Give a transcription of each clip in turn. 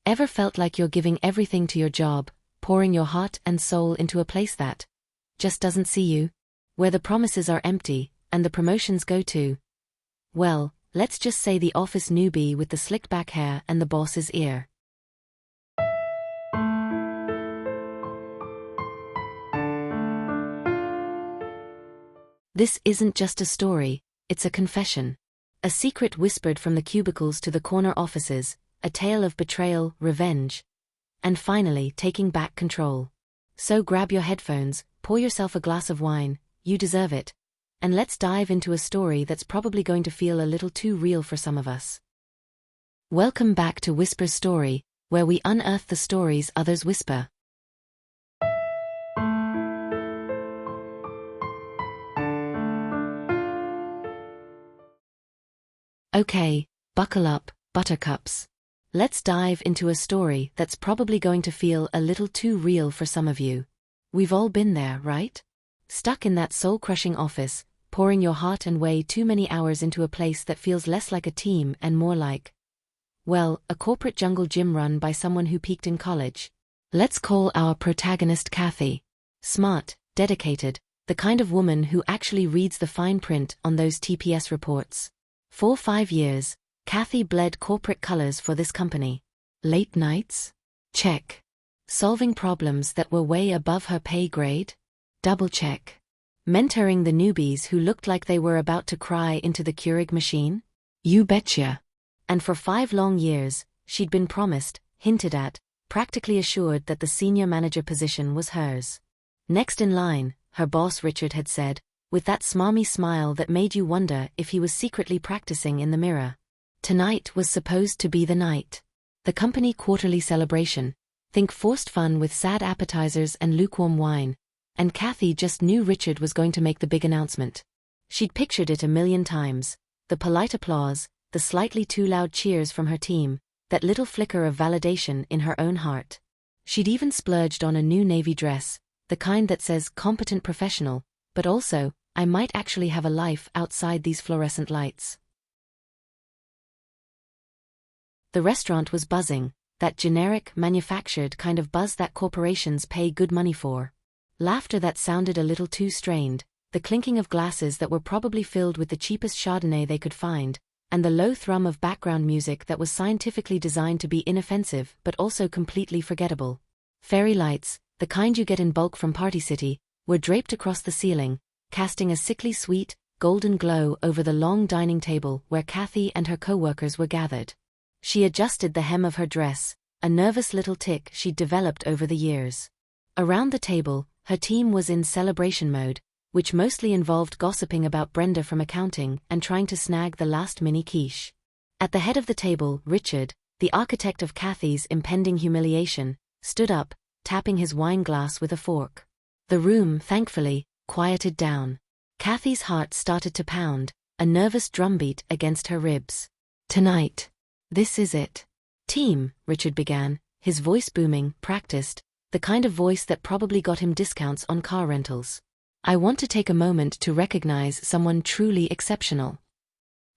Ever felt like you're giving everything to your job, pouring your heart and soul into a place that just doesn't see you? Where the promises are empty, and the promotions go to, well, let's just say the office newbie with the slicked back hair and the boss's ear. This isn't just a story, it's a confession. A secret whispered from the cubicles to the corner offices, a tale of betrayal, revenge, and finally taking back control. So grab your headphones, pour yourself a glass of wine, you deserve it, and let's dive into a story that's probably going to feel a little too real for some of us. Welcome back to Whisper's Story, where we unearth the stories others whisper. Okay, buckle up, buttercups. Let's dive into a story that's probably going to feel a little too real for some of you. We've all been there, right? Stuck in that soul-crushing office, pouring your heart and way too many hours into a place that feels less like a team and more like, well, a corporate jungle gym run by someone who peaked in college. Let's call our protagonist Kathy. Smart, dedicated, the kind of woman who actually reads the fine print on those TPS reports. For 5 years, Kathy bled corporate colors for this company. Late nights? Check. Solving problems that were way above her pay grade? Double check. Mentoring the newbies who looked like they were about to cry into the Keurig machine? You betcha. And for 5 long years, she'd been promised, hinted at, practically assured that the senior manager position was hers. Next in line, her boss Richard had said, with that smarmy smile that made you wonder if he was secretly practicing in the mirror. Tonight was supposed to be the night. The company quarterly celebration. Think forced fun with sad appetizers and lukewarm wine. And Kathy just knew Richard was going to make the big announcement. She'd pictured it a million times. The polite applause, the slightly too loud cheers from her team, that little flicker of validation in her own heart. She'd even splurged on a new navy dress, the kind that says competent professional, but also, I might actually have a life outside these fluorescent lights. The restaurant was buzzing, that generic, manufactured kind of buzz that corporations pay good money for. Laughter that sounded a little too strained, the clinking of glasses that were probably filled with the cheapest Chardonnay they could find, and the low thrum of background music that was scientifically designed to be inoffensive but also completely forgettable. Fairy lights, the kind you get in bulk from Party City, were draped across the ceiling, casting a sickly sweet, golden glow over the long dining table where Kathy and her co-workers were gathered. She adjusted the hem of her dress, a nervous little tic she'd developed over the years. Around the table, her team was in celebration mode, which mostly involved gossiping about Brenda from accounting and trying to snag the last mini quiche. At the head of the table, Richard, the architect of Kathy's impending humiliation, stood up, tapping his wine glass with a fork. The room, thankfully, quieted down. Kathy's heart started to pound, a nervous drumbeat against her ribs. Tonight. This is it. Team, Richard began, his voice booming, practiced, the kind of voice that probably got him discounts on car rentals. I want to take a moment to recognize someone truly exceptional.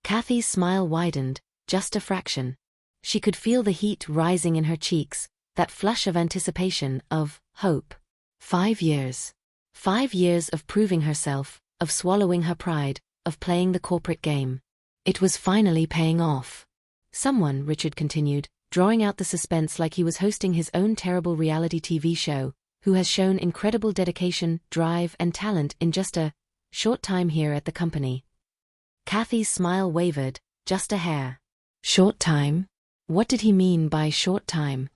Kathy's smile widened, just a fraction. She could feel the heat rising in her cheeks, that flush of anticipation, of hope. 5 years. 5 years of proving herself, of swallowing her pride, of playing the corporate game. It was finally paying off. Someone, Richard continued, drawing out the suspense like he was hosting his own terrible reality TV show, who has shown incredible dedication, drive, and talent in just a short time here at the company. Kathy's smile wavered, just a hair. Short time? What did he mean by short time?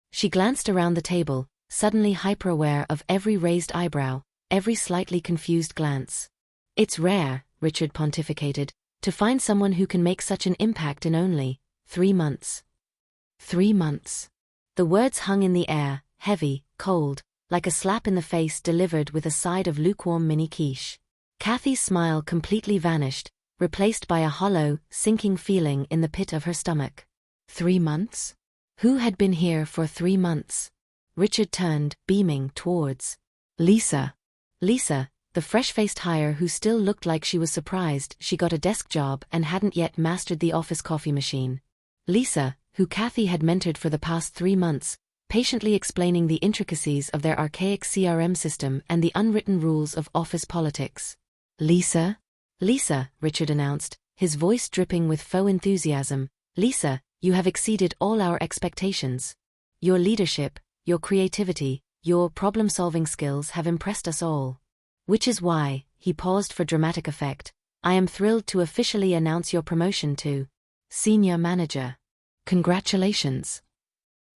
She glanced around the table, suddenly hyper-aware of every raised eyebrow, every slightly confused glance. It's rare, Richard pontificated, to find someone who can make such an impact in only 3 months. 3 months. The words hung in the air, heavy, cold, like a slap in the face delivered with a side of lukewarm mini quiche. Kathy's smile completely vanished, replaced by a hollow, sinking feeling in the pit of her stomach. 3 months? Who had been here for 3 months? Richard turned, beaming, towards Lisa. Lisa, the fresh-faced hire who still looked like she was surprised she got a desk job and hadn't yet mastered the office coffee machine. Lisa, who Kathy had mentored for the past 3 months, patiently explaining the intricacies of their archaic CRM system and the unwritten rules of office politics. Lisa? Lisa, Richard announced, his voice dripping with faux enthusiasm. Lisa, you have exceeded all our expectations. Your leadership, your creativity, your problem-solving skills have impressed us all. Which is why, he paused for dramatic effect, I am thrilled to officially announce your promotion to Senior Manager. Congratulations.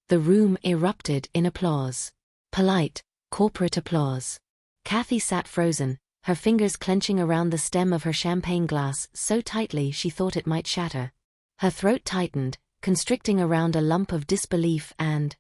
The room erupted in applause. Polite, corporate applause. Kathy sat frozen, her fingers clenching around the stem of her champagne glass so tightly she thought it might shatter. Her throat tightened, constricting around a lump of disbelief and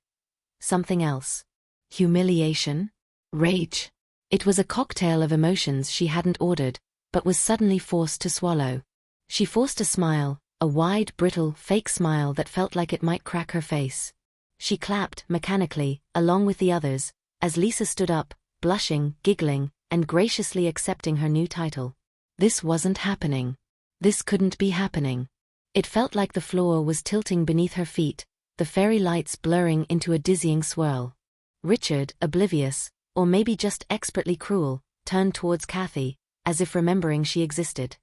something else. Humiliation? Rage. It was a cocktail of emotions she hadn't ordered, but was suddenly forced to swallow. She forced a smile, a wide, brittle, fake smile that felt like it might crack her face. She clapped, mechanically, along with the others, as Lisa stood up, blushing, giggling, and graciously accepting her new title. This wasn't happening. This couldn't be happening. It felt like the floor was tilting beneath her feet, the fairy lights blurring into a dizzying swirl. Richard, oblivious, or maybe just expertly cruel, turned towards Kathy, as if remembering she existed.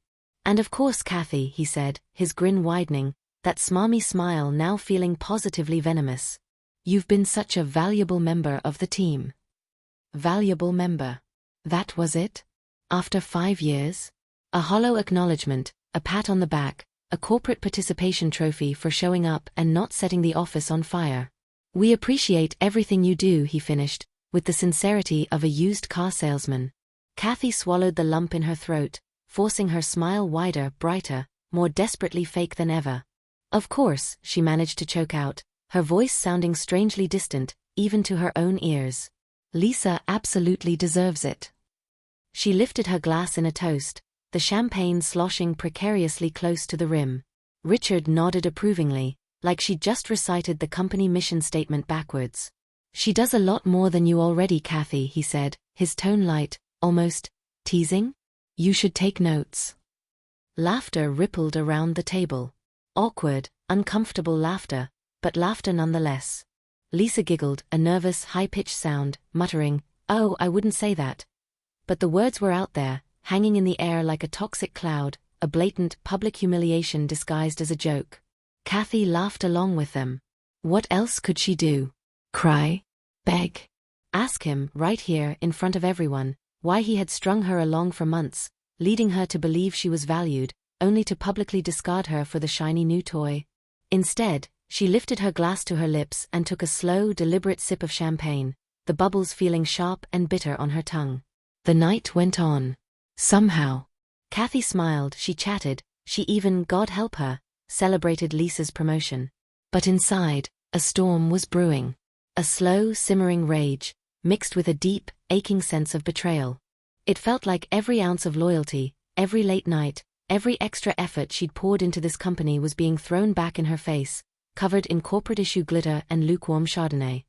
And of course Kathy, he said, his grin widening, that smarmy smile now feeling positively venomous. You've been such a valuable member of the team. Valuable member. That was it? After 5 years? A hollow acknowledgement, a pat on the back, a corporate participation trophy for showing up and not setting the office on fire. We appreciate everything you do, he finished, with the sincerity of a used car salesman. Kathy swallowed the lump in her throat, forcing her smile wider, brighter, more desperately fake than ever. Of course, she managed to choke out, her voice sounding strangely distant, even to her own ears. Lisa absolutely deserves it. She lifted her glass in a toast, the champagne sloshing precariously close to the rim. Richard nodded approvingly, like she'd just recited the company mission statement backwards. She does a lot more than you already, Kathy, he said, his tone light, almost teasing. You should take notes. Laughter rippled around the table. Awkward, uncomfortable laughter, but laughter nonetheless. Lisa giggled, a nervous, high-pitched sound, muttering, "Oh, I wouldn't say that." But the words were out there, hanging in the air like a toxic cloud, a blatant, public humiliation disguised as a joke. Kathy laughed along with them. What else could she do? Cry? Beg? Ask him, right here, in front of everyone, why he had strung her along for months, leading her to believe she was valued, only to publicly discard her for the shiny new toy. Instead, she lifted her glass to her lips and took a slow, deliberate sip of champagne, the bubbles feeling sharp and bitter on her tongue. The night went on. Somehow. Kathy smiled, she chatted, she even, God help her, celebrated Lisa's promotion. But inside, a storm was brewing. A slow, simmering rage, mixed with a deep, aching sense of betrayal. It felt like every ounce of loyalty, every late night, every extra effort she'd poured into this company was being thrown back in her face, covered in corporate issue glitter and lukewarm Chardonnay.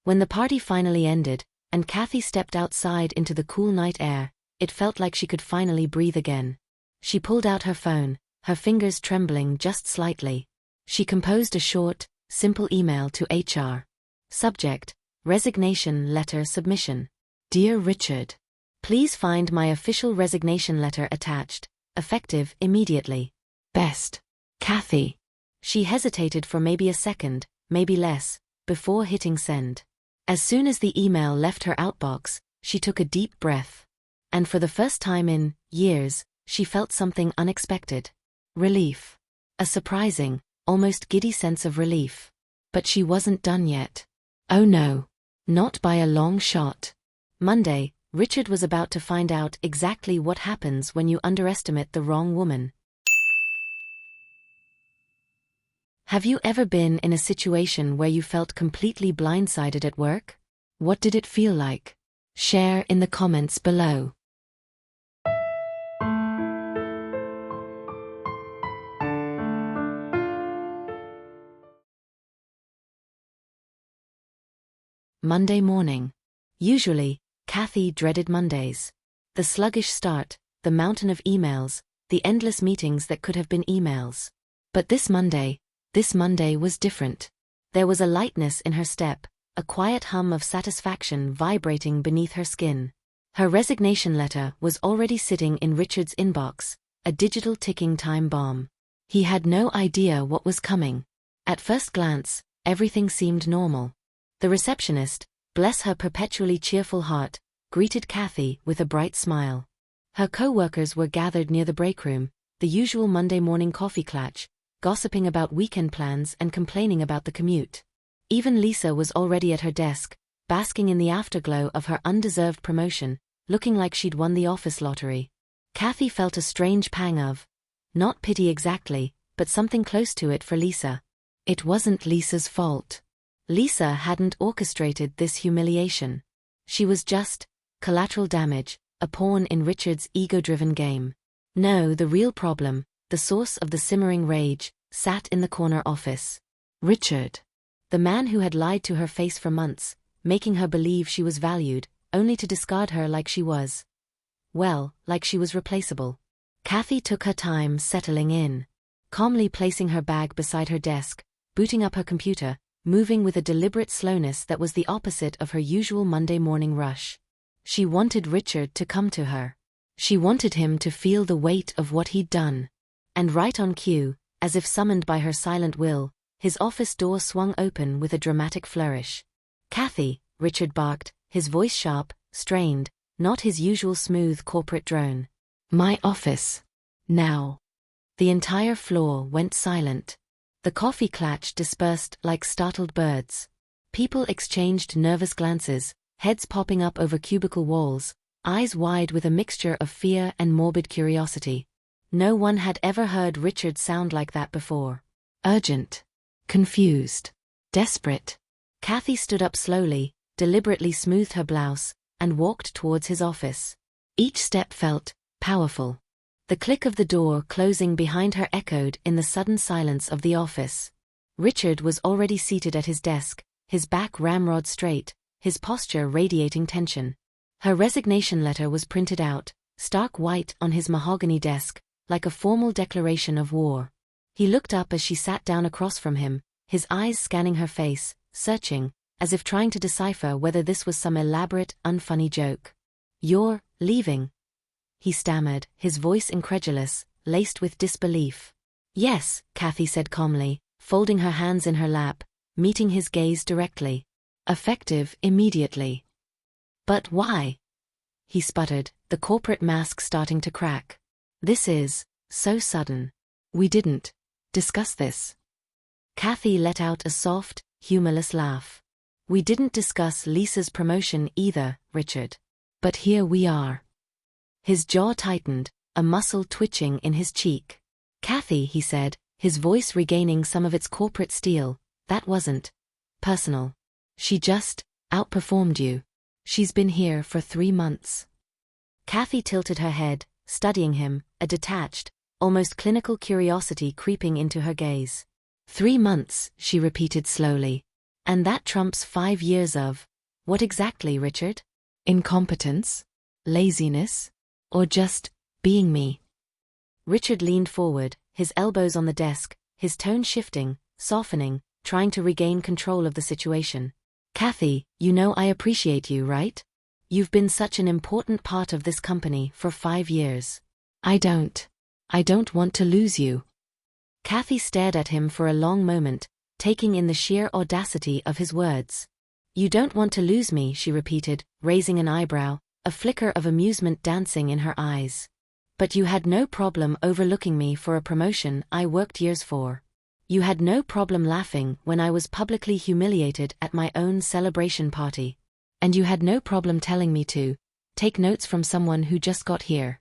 When the party finally ended, and Kathy stepped outside into the cool night air, it felt like she could finally breathe again. She pulled out her phone, her fingers trembling just slightly. She composed a short, simple email to HR. Subject: Resignation Letter Submission. Dear Richard, please find my official resignation letter attached, effective immediately. Best. Kathy. She hesitated for maybe a second, maybe less, before hitting send. As soon as the email left her outbox, she took a deep breath. And for the first time in years, she felt something unexpected. Relief. A surprising, almost giddy sense of relief. But she wasn't done yet. Oh no. Not by a long shot. Monday, Richard was about to find out exactly what happens when you underestimate the wrong woman. Have you ever been in a situation where you felt completely blindsided at work? What did it feel like? Share in the comments below. Monday morning. Usually, Kathy dreaded Mondays. The sluggish start, the mountain of emails, the endless meetings that could have been emails. But this Monday was different. There was a lightness in her step, a quiet hum of satisfaction vibrating beneath her skin. Her resignation letter was already sitting in Richard's inbox, a digital ticking time bomb. He had no idea what was coming. At first glance, everything seemed normal. The receptionist, bless her perpetually cheerful heart, greeted Kathy with a bright smile. Her co-workers were gathered near the break room, the usual Monday morning coffee clatch, gossiping about weekend plans and complaining about the commute. Even Lisa was already at her desk, basking in the afterglow of her undeserved promotion, looking like she'd won the office lottery. Kathy felt a strange pang of, not pity exactly, but something close to it for Lisa. It wasn't Lisa's fault. Lisa hadn't orchestrated this humiliation. She was just collateral damage, a pawn in Richard's ego-driven game. No, the real problem, the source of the simmering rage, sat in the corner office. Richard. The man who had lied to her face for months, making her believe she was valued, only to discard her like she was. Well, like she was replaceable. Kathy took her time settling in. Calmly placing her bag beside her desk, booting up her computer, moving with a deliberate slowness that was the opposite of her usual Monday morning rush. She wanted Richard to come to her. She wanted him to feel the weight of what he'd done. And right on cue, as if summoned by her silent will, his office door swung open with a dramatic flourish. "Kathy," Richard barked, his voice sharp, strained, not his usual smooth corporate drone. "My office. Now." The entire floor went silent. The coffee clatch dispersed like startled birds. People exchanged nervous glances, heads popping up over cubicle walls, eyes wide with a mixture of fear and morbid curiosity. No one had ever heard Richard sound like that before. Urgent. Confused. Desperate. Kathy stood up slowly, deliberately smoothed her blouse, and walked towards his office. Each step felt powerful. The click of the door closing behind her echoed in the sudden silence of the office. Richard was already seated at his desk, his back ramrod straight, his posture radiating tension. Her resignation letter was printed out, stark white on his mahogany desk, like a formal declaration of war. He looked up as she sat down across from him, his eyes scanning her face, searching, as if trying to decipher whether this was some elaborate, unfunny joke. "You're leaving?" he stammered, his voice incredulous, laced with disbelief. "Yes," Kathy said calmly, folding her hands in her lap, meeting his gaze directly. "Effective immediately." "But why?" he sputtered, the corporate mask starting to crack. "This is so sudden. We didn't discuss this." Kathy let out a soft, humorless laugh. "We didn't discuss Lisa's promotion either, Richard. But here we are." His jaw tightened, a muscle twitching in his cheek. "Kathy," he said, his voice regaining some of its corporate steel, "that wasn't personal. She just outperformed you. She's been here for 3 months." Kathy tilted her head, studying him, a detached, almost clinical curiosity creeping into her gaze. 3 months, she repeated slowly. "And that trumps 5 years of what exactly, Richard? Incompetence? Laziness? Or just being me?" Richard leaned forward, his elbows on the desk, his tone shifting, softening, trying to regain control of the situation. "Kathy, you know I appreciate you, right? You've been such an important part of this company for 5 years. I don't want to lose you." Kathy stared at him for a long moment, taking in the sheer audacity of his words. "You don't want to lose me," she repeated, raising an eyebrow, a flicker of amusement dancing in her eyes. "But you had no problem overlooking me for a promotion I worked years for. You had no problem laughing when I was publicly humiliated at my own celebration party. And you had no problem telling me to take notes from someone who just got here."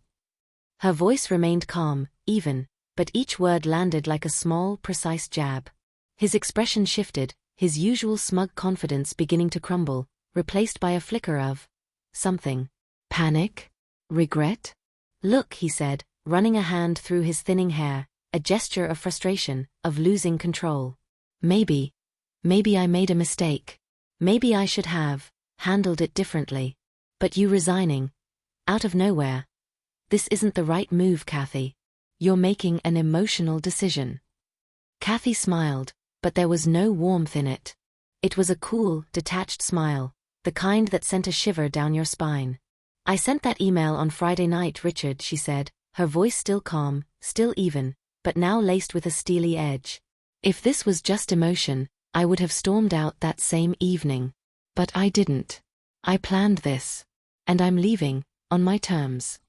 Her voice remained calm, even, but each word landed like a small, precise jab. His expression shifted, his usual smug confidence beginning to crumble, replaced by a flicker of something. Panic? Regret? "Look," he said, running a hand through his thinning hair, a gesture of frustration, of losing control. Maybe I made a mistake. Maybe I should have handled it differently. But you resigning, out of nowhere. This isn't the right move, Kathy. You're making an emotional decision. Kathy smiled, but there was no warmth in it. It was a cool, detached smile, the kind that sent a shiver down your spine. I sent that email on Friday night, Richard, she said, her voice still calm, still even, but now laced with a steely edge. If this was just emotion, I would have stormed out that same evening. But I didn't. I planned this. And I'm leaving, on my terms.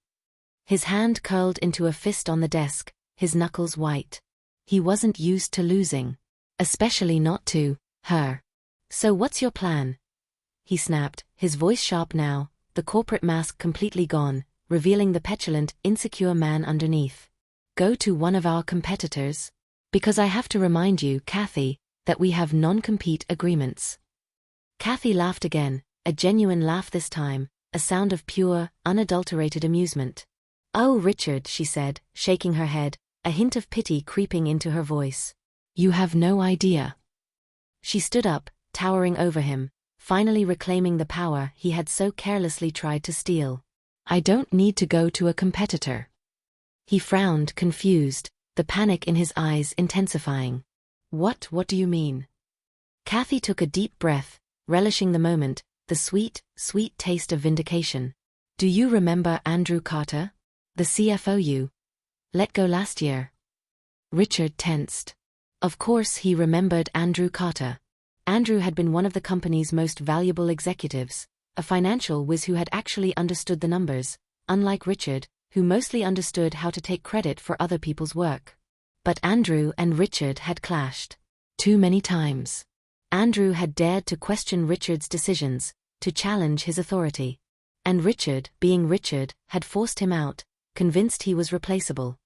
His hand curled into a fist on the desk, his knuckles white. He wasn't used to losing. Especially not to her. So what's your plan? He snapped, his voice sharp now, the corporate mask completely gone, revealing the petulant, insecure man underneath. Go to one of our competitors? Because I have to remind you, Kathy, that we have non-compete agreements. Kathy laughed again, a genuine laugh this time, a sound of pure, unadulterated amusement. Oh, Richard, she said, shaking her head, a hint of pity creeping into her voice. You have no idea. She stood up, towering over him, finally reclaiming the power he had so carelessly tried to steal. I don't need to go to a competitor. He frowned, confused, the panic in his eyes intensifying. What do you mean? Kathy took a deep breath, relishing the moment, the sweet, sweet taste of vindication. Do you remember Andrew Carter? The CFO you let go last year? Richard tensed. Of course he remembered Andrew Carter. Andrew had been one of the company's most valuable executives, a financial whiz who had actually understood the numbers, unlike Richard, who mostly understood how to take credit for other people's work. But Andrew and Richard had clashed. Too many times. Andrew had dared to question Richard's decisions, to challenge his authority. And Richard, being Richard, had forced him out, convinced he was replaceable.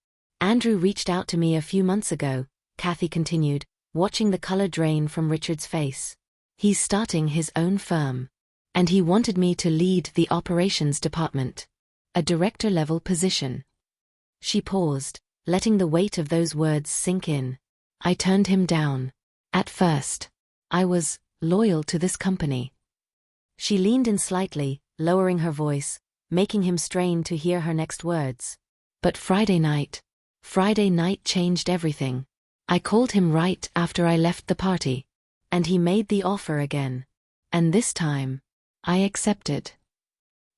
Andrew reached out to me a few months ago, Kathy continued, watching the color drain from Richard's face. He's starting his own firm. And he wanted me to lead the operations department. A director-level position. She paused, letting the weight of those words sink in. I turned him down. At first. I was loyal to this company. She leaned in slightly, lowering her voice, making him strain to hear her next words. But Friday night changed everything. I called him right after I left the party. And he made the offer again. And this time, I accepted.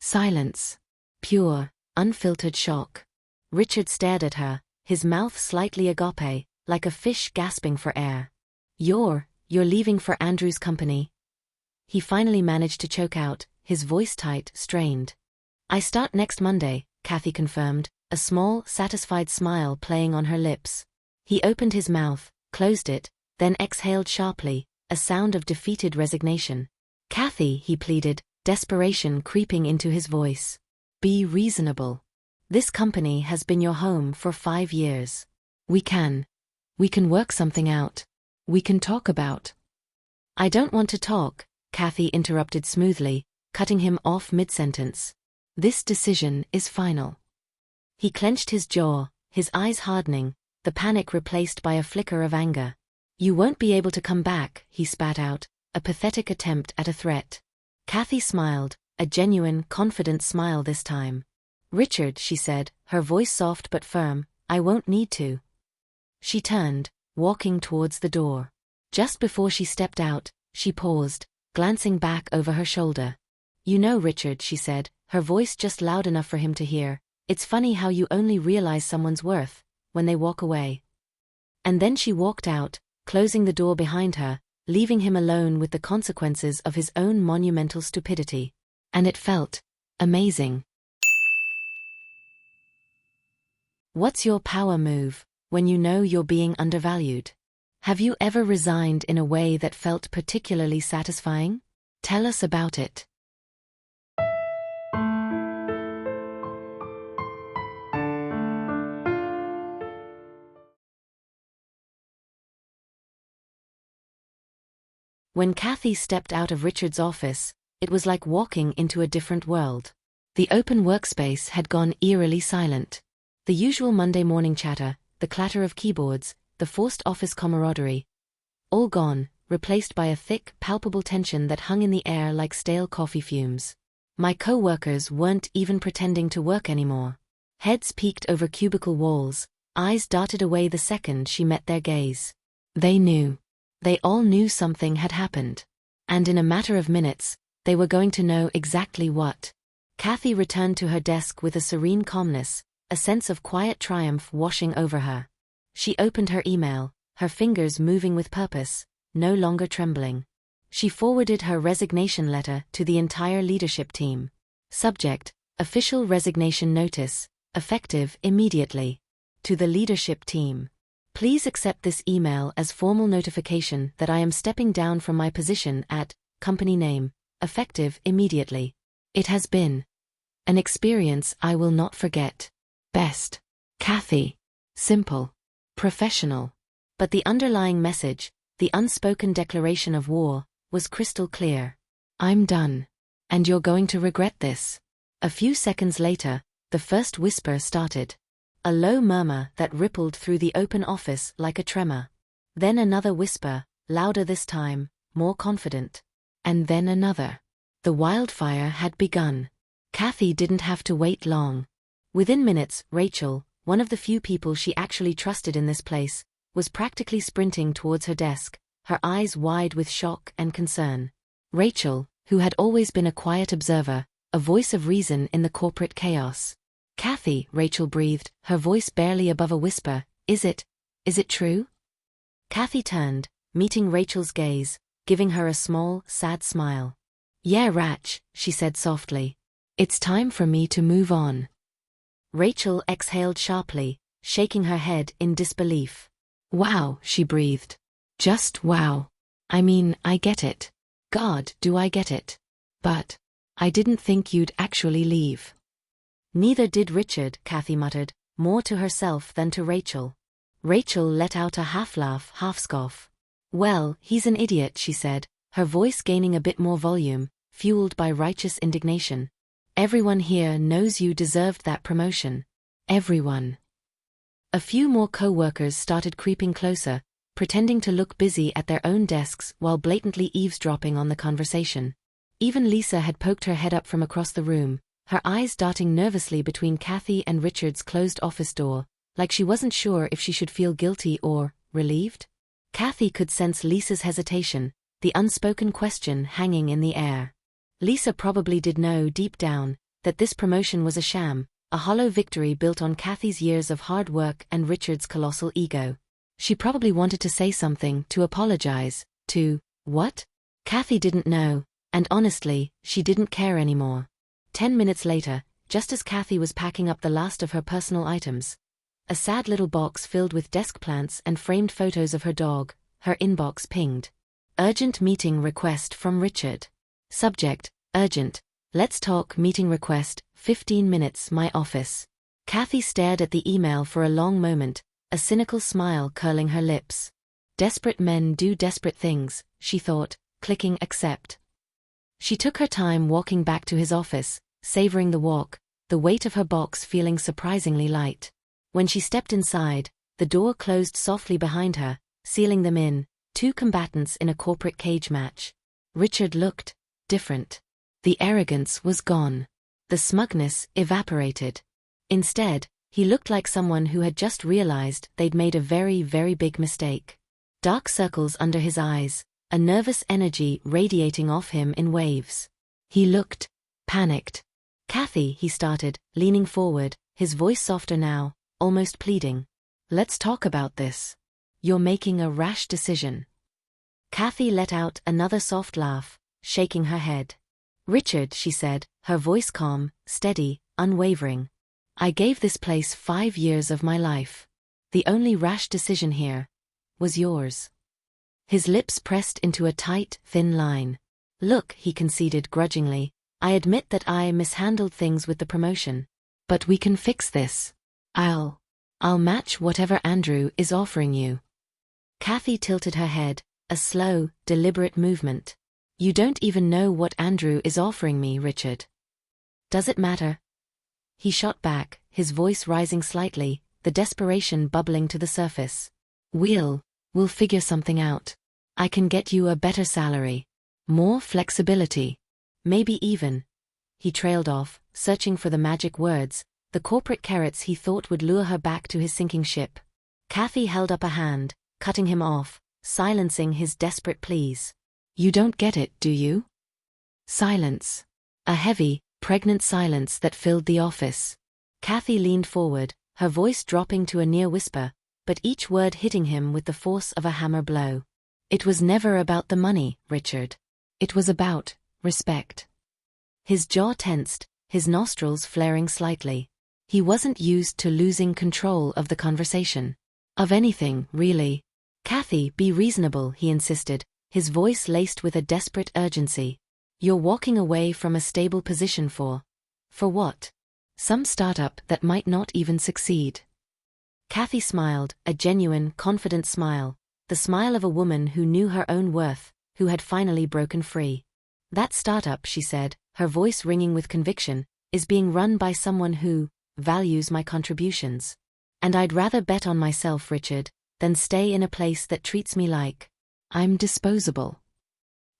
Silence. Pure, unfiltered shock. Richard stared at her, his mouth slightly agape, like a fish gasping for air. You're leaving for Andrew's company? He finally managed to choke out, his voice tight, strained. I start next Monday, Kathy confirmed, a small, satisfied smile playing on her lips. He opened his mouth, closed it, then exhaled sharply, a sound of defeated resignation. Kathy, he pleaded, desperation creeping into his voice. Be reasonable. This company has been your home for 5 years. We can work something out. We can talk about. I don't want to talk, Kathy interrupted smoothly, cutting him off mid-sentence. This decision is final. He clenched his jaw, his eyes hardening, the panic replaced by a flicker of anger. You won't be able to come back, he spat out, a pathetic attempt at a threat. Kathy smiled, a genuine, confident smile this time. Richard, she said, her voice soft but firm, I won't need to. She turned, walking towards the door. Just before she stepped out, she paused, glancing back over her shoulder. You know, Richard, she said, her voice just loud enough for him to hear, it's funny how you only realize someone's worth when they walk away. And then she walked out, closing the door behind her, leaving him alone with the consequences of his own monumental stupidity. And it felt amazing. What's your power move when you know you're being undervalued? Have you ever resigned in a way that felt particularly satisfying? Tell us about it. When Kathy stepped out of Richard's office, it was like walking into a different world. The open workspace had gone eerily silent. The usual Monday morning chatter, the clatter of keyboards, the forced office camaraderie. All gone, replaced by a thick, palpable tension that hung in the air like stale coffee fumes. My co-workers weren't even pretending to work anymore. Heads peeked over cubicle walls, eyes darted away the second she met their gaze. They knew. They all knew something had happened. And in a matter of minutes, they were going to know exactly what. Kathy returned to her desk with a serene calmness, a sense of quiet triumph washing over her. She opened her email, her fingers moving with purpose, no longer trembling. She forwarded her resignation letter to the entire leadership team. Subject: Official resignation notice, effective immediately. To the leadership team. Please accept this email as formal notification that I am stepping down from my position at company name, effective immediately. It has been an experience I will not forget. Best. Kathy. Simple. Professional. But the underlying message, the unspoken declaration of war, was crystal clear. I'm done. And you're going to regret this. A few seconds later, the first whisper started. A low murmur that rippled through the open office like a tremor. Then another whisper, louder this time, more confident. And then another. The wildfire had begun. Kathy didn't have to wait long. Within minutes, Rachel, one of the few people she actually trusted in this place, was practically sprinting towards her desk, her eyes wide with shock and concern. Rachel, who had always been a quiet observer, a voice of reason in the corporate chaos. Kathy, Rachel breathed, her voice barely above a whisper, is it true? Kathy turned, meeting Rachel's gaze, giving her a small, sad smile. Yeah, Rach, she said softly. It's time for me to move on. Rachel exhaled sharply, shaking her head in disbelief. Wow, she breathed. Just wow. I mean, I get it. God, do I get it. But I didn't think you'd actually leave. Neither did Richard, Kathy muttered, more to herself than to Rachel. Rachel let out a half-laugh, half-scoff. Well, he's an idiot, she said, her voice gaining a bit more volume, fueled by righteous indignation. Everyone here knows you deserved that promotion. Everyone. A few more co-workers started creeping closer, pretending to look busy at their own desks while blatantly eavesdropping on the conversation. Even Lisa had poked her head up from across the room, her eyes darting nervously between Kathy and Richard's closed office door, like she wasn't sure if she should feel guilty or relieved. Kathy could sense Lisa's hesitation, the unspoken question hanging in the air. Lisa probably did know deep down that this promotion was a sham, a hollow victory built on Kathy's years of hard work and Richard's colossal ego. She probably wanted to say something, to apologize, to what? Kathy didn't know, and honestly, she didn't care anymore. 10 minutes later, just as Kathy was packing up the last of her personal items, a sad little box filled with desk plants and framed photos of her dog, her inbox pinged. Urgent meeting request from Richard. Subject: urgent. Let's talk. Meeting request, 15 minutes, my office. Kathy stared at the email for a long moment, a cynical smile curling her lips. Desperate men do desperate things, she thought, clicking accept. She took her time walking back to his office, savoring the walk, the weight of her box feeling surprisingly light. When she stepped inside, the door closed softly behind her, sealing them in, two combatants in a corporate cage match. Richard looked different. The arrogance was gone. The smugness evaporated. Instead, he looked like someone who had just realized they'd made a very, very big mistake. Dark circles under his eyes, a nervous energy radiating off him in waves. He looked panicked. Kathy, he started, leaning forward, his voice softer now, almost pleading. Let's talk about this. You're making a rash decision. Kathy let out another soft laugh, shaking her head. Richard, she said, her voice calm, steady, unwavering. I gave this place 5 years of my life. The only rash decision here was yours. His lips pressed into a tight, thin line. Look, he conceded grudgingly, I admit that I mishandled things with the promotion. But we can fix this. I'll match whatever Andrew is offering you. Kathy tilted her head, a slow, deliberate movement. You don't even know what Andrew is offering me, Richard. Does it matter? He shot back, his voice rising slightly, the desperation bubbling to the surface. We'll figure something out. I can get you a better salary. More flexibility. Maybe even. He trailed off, searching for the magic words, the corporate carrots he thought would lure her back to his sinking ship. Kathy held up a hand, cutting him off, silencing his desperate pleas. You don't get it, do you? Silence. A heavy, pregnant silence that filled the office. Kathy leaned forward, her voice dropping to a near whisper, but each word hitting him with the force of a hammer blow. It was never about the money, Richard. It was about respect. His jaw tensed, his nostrils flaring slightly. He wasn't used to losing control of the conversation. Of anything, really. Kathy, be reasonable, he insisted, his voice laced with a desperate urgency. You're walking away from a stable position for what? Some startup that might not even succeed. Kathy smiled, a genuine, confident smile, the smile of a woman who knew her own worth, who had finally broken free. That startup, she said, her voice ringing with conviction, is being run by someone who values my contributions. And I'd rather bet on myself, Richard, than stay in a place that treats me like I'm disposable.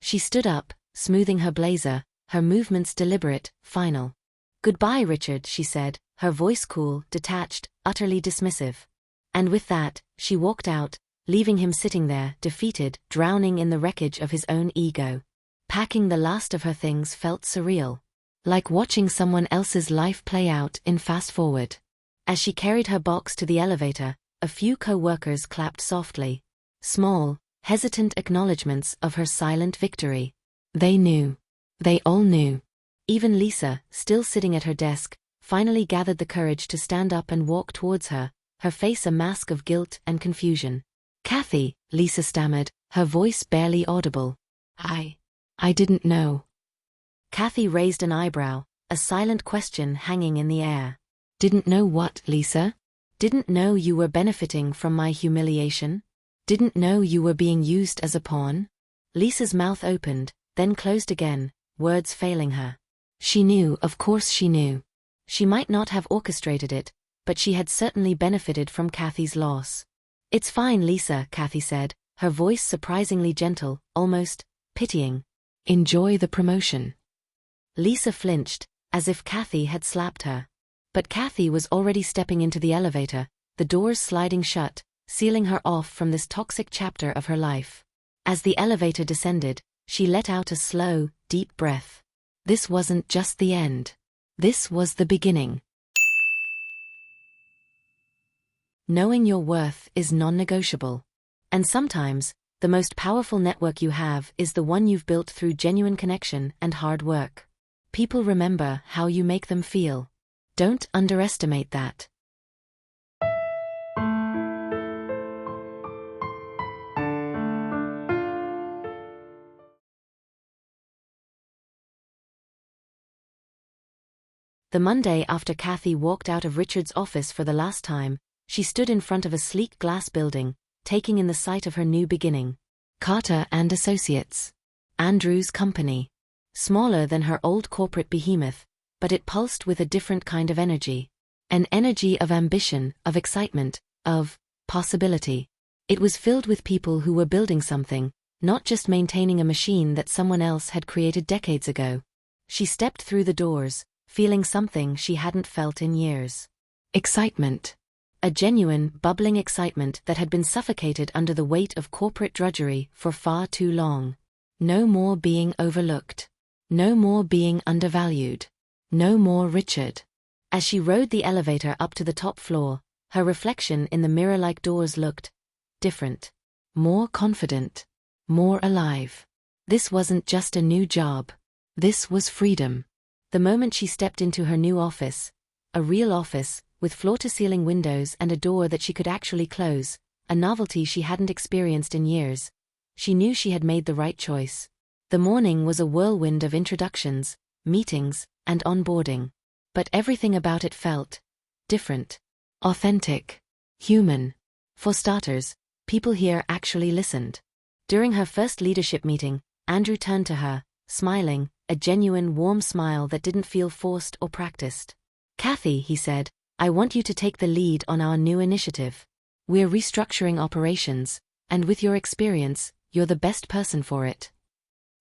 She stood up, smoothing her blazer, her movements deliberate, final. Goodbye, Richard, she said, her voice cool, detached, utterly dismissive. And with that, she walked out, leaving him sitting there, defeated, drowning in the wreckage of his own ego. Packing the last of her things felt surreal. Like watching someone else's life play out in fast forward. As she carried her box to the elevator, a few co-workers clapped softly. Small, hesitant acknowledgments of her silent victory. They knew. They all knew. Even Lisa, still sitting at her desk, finally gathered the courage to stand up and walk towards her, her face a mask of guilt and confusion. Kathy, Lisa stammered, her voice barely audible. I didn't know. Kathy raised an eyebrow, a silent question hanging in the air. Didn't know what, Lisa? Didn't know you were benefiting from my humiliation? Didn't know you were being used as a pawn? Lisa's mouth opened, then closed again, words failing her. She knew, of course she knew. She might not have orchestrated it, but she had certainly benefited from Kathy's loss. It's fine, Lisa, Kathy said, her voice surprisingly gentle, almost pitying. Enjoy the promotion. Lisa flinched, as if Kathy had slapped her. But Kathy was already stepping into the elevator, the doors sliding shut, sealing her off from this toxic chapter of her life. As the elevator descended, she let out a slow, deep breath. This wasn't just the end. This was the beginning. Knowing your worth is non-negotiable. And sometimes, the most powerful network you have is the one you've built through genuine connection and hard work. People remember how you make them feel. Don't underestimate that. The Monday after Kathy walked out of Richard's office for the last time, she stood in front of a sleek glass building, taking in the sight of her new beginning. Carter and Associates. Andrew's company. Smaller than her old corporate behemoth, but it pulsed with a different kind of energy. An energy of ambition, of excitement, of possibility. It was filled with people who were building something, not just maintaining a machine that someone else had created decades ago. She stepped through the doors, feeling something she hadn't felt in years. Excitement. A genuine, bubbling excitement that had been suffocated under the weight of corporate drudgery for far too long. No more being overlooked. No more being undervalued. No more Richard. As she rode the elevator up to the top floor, her reflection in the mirror-like doors looked different. More confident. More alive. This wasn't just a new job. This was freedom. The moment she stepped into her new office, a real office, with floor-to-ceiling windows and a door that she could actually close, a novelty she hadn't experienced in years, she knew she had made the right choice. The morning was a whirlwind of introductions, meetings, and onboarding. But everything about it felt different. Authentic. Human. For starters, people here actually listened. During her first leadership meeting, Andrew turned to her, smiling, a genuine warm smile that didn't feel forced or practiced. Kathy, he said, I want you to take the lead on our new initiative. We're restructuring operations, and with your experience, you're the best person for it.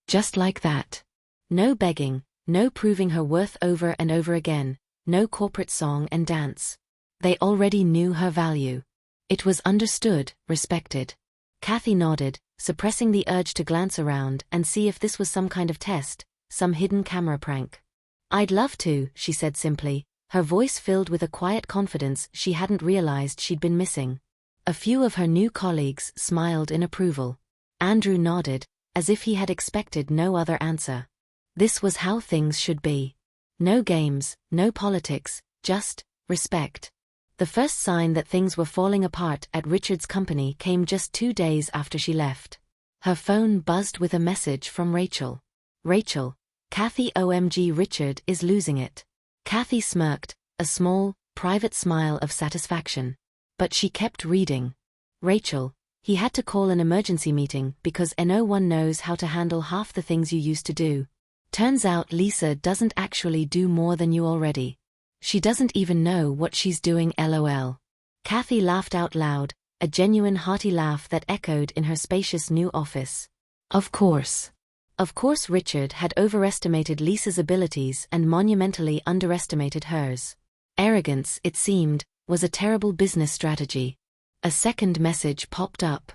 Just like that. No begging, no proving her worth over and over again, no corporate song and dance. They already knew her value. It was understood, respected. Kathy nodded, suppressing the urge to glance around and see if this was some kind of test, some hidden camera prank. I'd love to, she said simply, her voice filled with a quiet confidence she hadn't realized she'd been missing. A few of her new colleagues smiled in approval. Andrew nodded, as if he had expected no other answer. This was how things should be. No games, no politics, just respect. The first sign that things were falling apart at Richard's company came just 2 days after she left. Her phone buzzed with a message from Rachel. Rachel, Kathy OMG Richard is losing it. Kathy smirked, a small, private smile of satisfaction. But she kept reading. Rachel, he had to call an emergency meeting because no one knows how to handle half the things you used to do. Turns out Lisa doesn't actually do more than you already. She doesn't even know what she's doing LOL. Kathy laughed out loud, a genuine hearty laugh that echoed in her spacious new office. Of course. Of course Richard had overestimated Lisa's abilities and monumentally underestimated hers. Arrogance, it seemed, was a terrible business strategy. A second message popped up.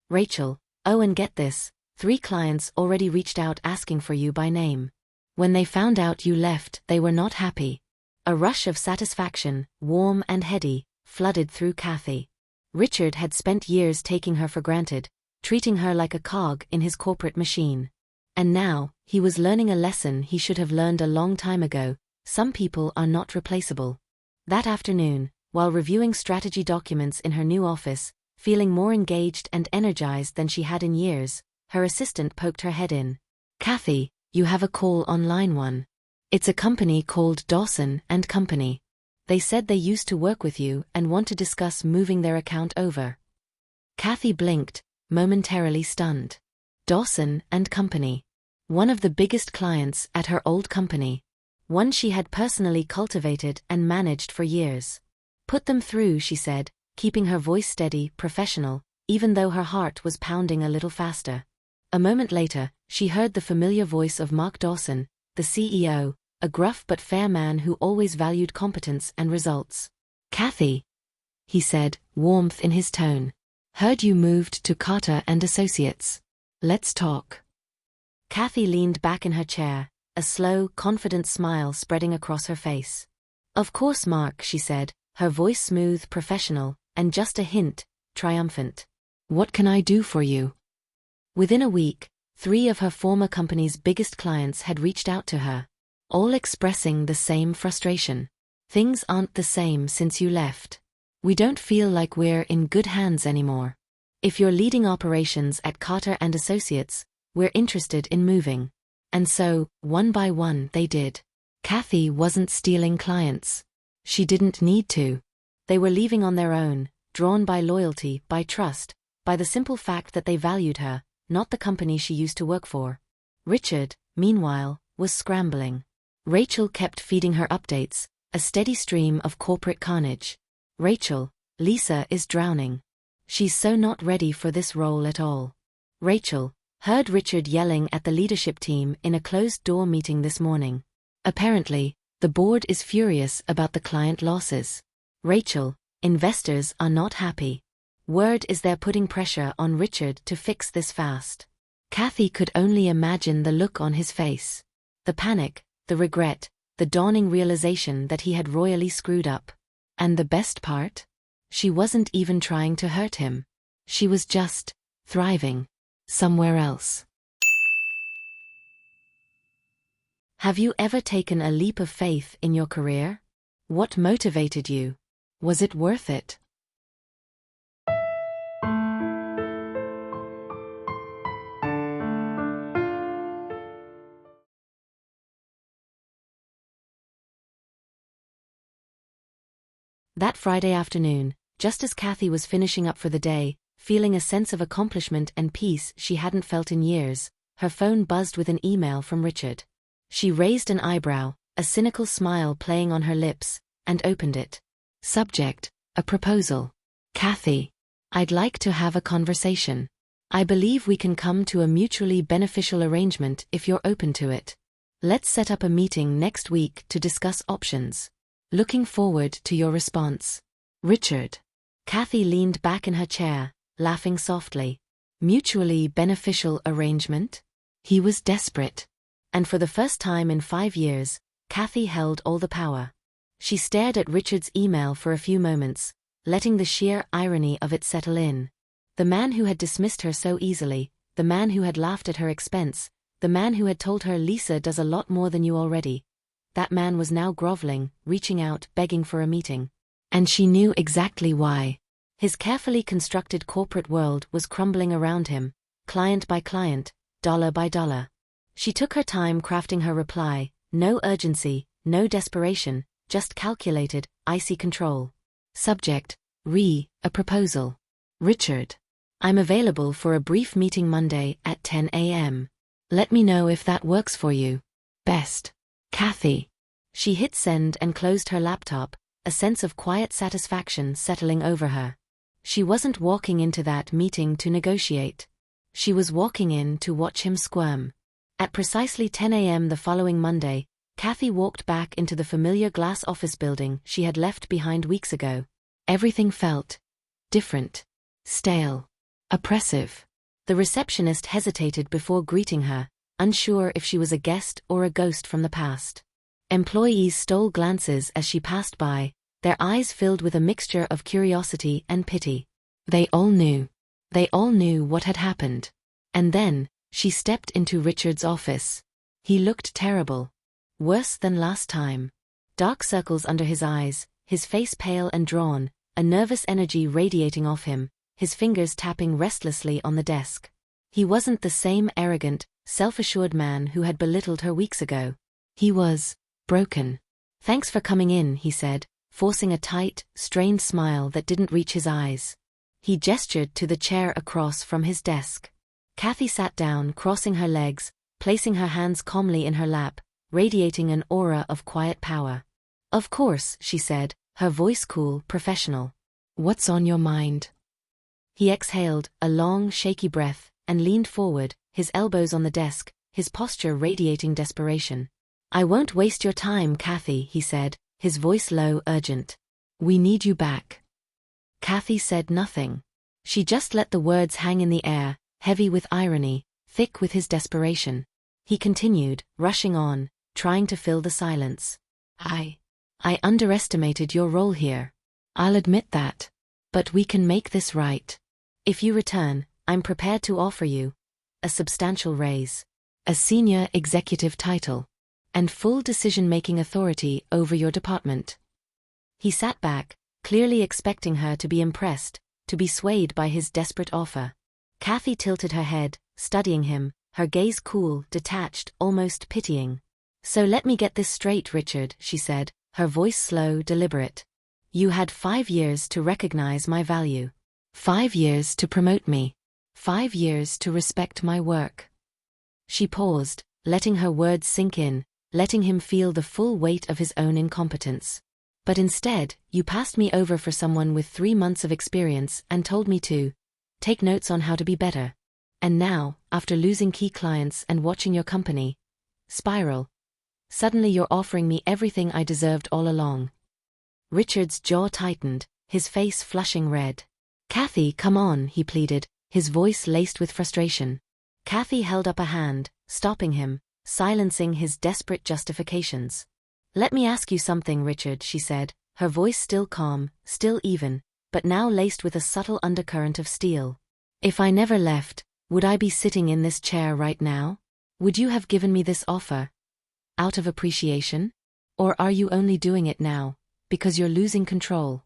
Rachel, oh and get this, 3 clients already reached out asking for you by name. When they found out you left, they were not happy. A rush of satisfaction, warm and heady, flooded through Kathy. Richard had spent years taking her for granted, treating her like a cog in his corporate machine. And now, he was learning a lesson he should have learned a long time ago: some people are not replaceable. That afternoon, while reviewing strategy documents in her new office, feeling more engaged and energized than she had in years, her assistant poked her head in. Kathy, you have a call on line 1. It's a company called Dawson and Company. They said they used to work with you and want to discuss moving their account over. Kathy blinked, momentarily stunned. Dawson and Company. One of the biggest clients at her old company. One she had personally cultivated and managed for years. Put them through, she said, keeping her voice steady, professional, even though her heart was pounding a little faster. A moment later, she heard the familiar voice of Mark Dawson, the CEO, a gruff but fair man who always valued competence and results. Kathy, he said, warmth in his tone. Heard you moved to Carter and Associates. Let's talk. Kathy leaned back in her chair, a slow, confident smile spreading across her face. Of course, Mark, she said, her voice smooth, professional, and just a hint, triumphant. What can I do for you? Within a week, 3 of her former company's biggest clients had reached out to her, all expressing the same frustration. Things aren't the same since you left. We don't feel like we're in good hands anymore. If you're leading operations at Carter and Associates, we're interested in moving. And so, one by one, they did. Kathy wasn't stealing clients. She didn't need to. They were leaving on their own, drawn by loyalty, by trust, by the simple fact that they valued her, not the company she used to work for. Richard, meanwhile, was scrambling. Rachel kept feeding her updates, a steady stream of corporate carnage. Rachel, Lisa is drowning. She's so not ready for this role at all. Rachel heard Richard yelling at the leadership team in a closed-door meeting this morning. Apparently, the board is furious about the client losses. Rachel, investors are not happy. Word is they're putting pressure on Richard to fix this fast. Kathy could only imagine the look on his face. The panic, the regret, the dawning realization that he had royally screwed up. And the best part? She wasn't even trying to hurt him. She was just thriving somewhere else. Have you ever taken a leap of faith in your career? What motivated you? Was it worth it? That Friday afternoon, just as Kathy was finishing up for the day, feeling a sense of accomplishment and peace she hadn't felt in years, her phone buzzed with an email from Richard. She raised an eyebrow, a cynical smile playing on her lips, and opened it. Subject: a proposal. Kathy, I'd like to have a conversation. I believe we can come to a mutually beneficial arrangement if you're open to it. Let's set up a meeting next week to discuss options. Looking forward to your response. Richard. Kathy leaned back in her chair, laughing softly. Mutually beneficial arrangement? He was desperate. And for the first time in 5 years, Kathy held all the power. She stared at Richard's email for a few moments, letting the sheer irony of it settle in. The man who had dismissed her so easily, the man who had laughed at her expense, the man who had told her Lisa does a lot more than you already. That man was now groveling, reaching out, begging for a meeting. And she knew exactly why. His carefully constructed corporate world was crumbling around him, client by client, dollar by dollar. She took her time crafting her reply, no urgency, no desperation, just calculated, icy control. Subject, a proposal. Richard. I'm available for a brief meeting Monday at 10 a.m. Let me know if that works for you. Best. Kathy. She hit send and closed her laptop, a sense of quiet satisfaction settling over her. She wasn't walking into that meeting to negotiate. She was walking in to watch him squirm. At precisely 10 a.m. the following Monday, Kathy walked back into the familiar glass office building she had left behind weeks ago. Everything felt different, stale, oppressive. The receptionist hesitated before greeting her, unsure if she was a guest or a ghost from the past. Employees stole glances as she passed by, their eyes filled with a mixture of curiosity and pity. They all knew. They all knew what had happened. And then, she stepped into Richard's office. He looked terrible. Worse than last time. Dark circles under his eyes, his face pale and drawn, a nervous energy radiating off him, his fingers tapping restlessly on the desk. He wasn't the same arrogant, self-assured man who had belittled her weeks ago. He was broken. Thanks for coming in, he said, forcing a tight, strained smile that didn't reach his eyes. He gestured to the chair across from his desk. Kathy sat down, crossing her legs, placing her hands calmly in her lap, radiating an aura of quiet power. Of course, she said, her voice cool, professional. What's on your mind? He exhaled, a long, shaky breath, and leaned forward, his elbows on the desk, his posture radiating desperation. I won't waste your time, Kathy, he said, his voice low, urgent. We need you back. Kathy said nothing. She just let the words hang in the air, heavy with irony, thick with his desperation. He continued, rushing on, trying to fill the silence. I underestimated your role here. I'll admit that. But we can make this right. If you return, I'm prepared to offer you a substantial raise, a senior executive title, and full decision-making authority over your department. He sat back, clearly expecting her to be impressed, to be swayed by his desperate offer. Kathy tilted her head, studying him, her gaze cool, detached, almost pitying. So let me get this straight, Richard, she said, her voice slow, deliberate. You had 5 years to recognize my value. 5 years to promote me. 5 years to respect my work. She paused, letting her words sink in, letting him feel the full weight of his own incompetence. But instead, you passed me over for someone with 3 months of experience and told me to take notes on how to be better. And now, after losing key clients and watching your company spiral, suddenly you're offering me everything I deserved all along. Richard's jaw tightened, his face flushing red. Kathy, come on, he pleaded, his voice laced with frustration. Kathy held up a hand, stopping him, silencing his desperate justifications. Let me ask you something, Richard, she said, her voice still calm, still even, but now laced with a subtle undercurrent of steel. If I never left, would I be sitting in this chair right now? Would you have given me this offer out of appreciation? Or are you only doing it now because you're losing control?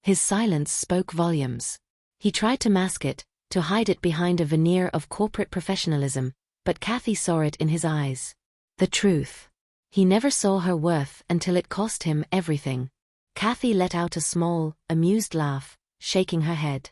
His silence spoke volumes. He tried to mask it, to hide it behind a veneer of corporate professionalism, but Kathy saw it in his eyes. The truth. He never saw her worth until it cost him everything. Kathy let out a small, amused laugh, shaking her head.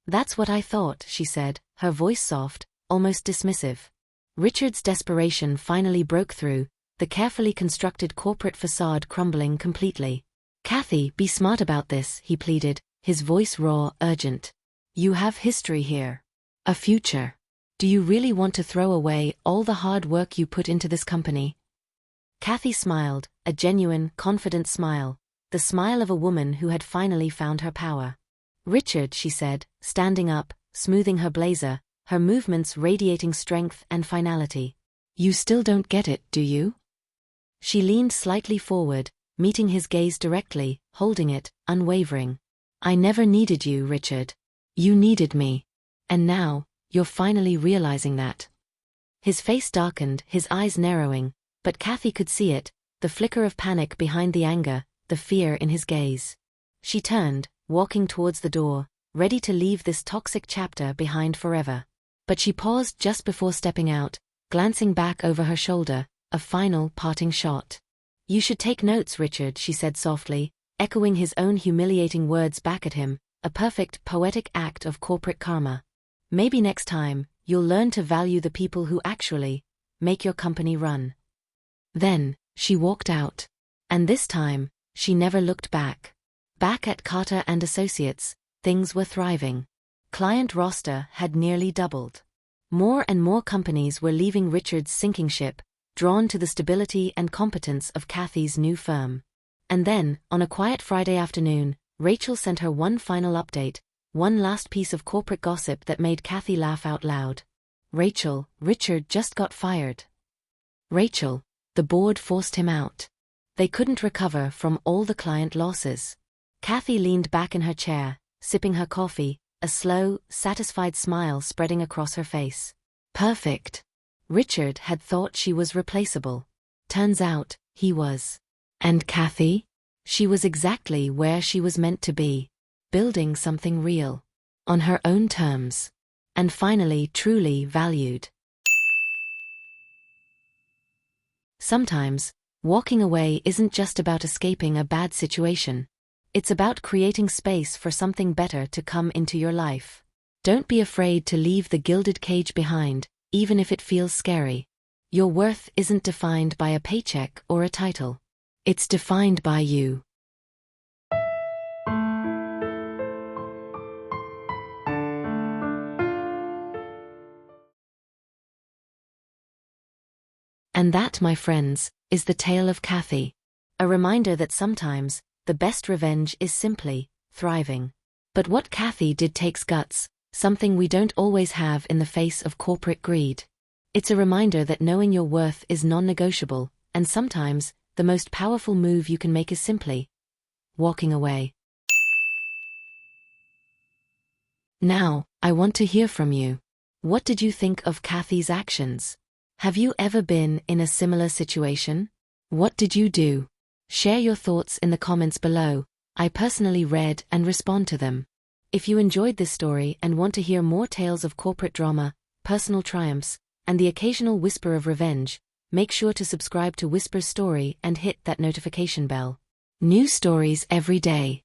That's what I thought, she said, her voice soft, almost dismissive. Richard's desperation finally broke through, the carefully constructed corporate facade crumbling completely. Kathy, be smart about this, he pleaded, his voice raw, urgent. You have history here. A future. Do you really want to throw away all the hard work you put into this company? Kathy smiled, a genuine, confident smile, the smile of a woman who had finally found her power. Richard, she said, standing up, smoothing her blazer, her movements radiating strength and finality. You still don't get it, do you? She leaned slightly forward, meeting his gaze directly, holding it, unwavering. I never needed you, Richard. You needed me. And now, you're finally realizing that. His face darkened, his eyes narrowing, but Kathy could see it, the flicker of panic behind the anger, the fear in his gaze. She turned, walking towards the door, ready to leave this toxic chapter behind forever. But she paused just before stepping out, glancing back over her shoulder, a final parting shot. You should take notes, Richard, she said softly, echoing his own humiliating words back at him, a perfect, poetic act of corporate karma. Maybe next time, you'll learn to value the people who actually make your company run. Then, she walked out. And this time, she never looked back. Back at Carter & Associates, things were thriving. Client roster had nearly doubled. More and more companies were leaving Richard's sinking ship, drawn to the stability and competence of Kathy's new firm. And then, on a quiet Friday afternoon, Rachel sent her one final update, one last piece of corporate gossip that made Kathy laugh out loud. Rachel, Richard just got fired. Rachel, the board forced him out. They couldn't recover from all the client losses. Kathy leaned back in her chair, sipping her coffee, a slow, satisfied smile spreading across her face. Perfect. Richard had thought she was replaceable. Turns out, he was. And Kathy? She was exactly where she was meant to be. Building something real. On her own terms. And finally truly valued. Sometimes, walking away isn't just about escaping a bad situation. It's about creating space for something better to come into your life. Don't be afraid to leave the gilded cage behind, even if it feels scary. Your worth isn't defined by a paycheck or a title. It's defined by you. And that, my friends, is the tale of Kathy. A reminder that sometimes, the best revenge is simply thriving. But what Kathy did takes guts, something we don't always have in the face of corporate greed. It's a reminder that knowing your worth is non-negotiable, and sometimes, the most powerful move you can make is simply walking away. Now, I want to hear from you. What did you think of Kathy's actions? Have you ever been in a similar situation? What did you do? Share your thoughts in the comments below. I personally read and respond to them. If you enjoyed this story and want to hear more tales of corporate drama, personal triumphs, and the occasional whisper of revenge, make sure to subscribe to Whisper's Story and hit that notification bell. New stories every day.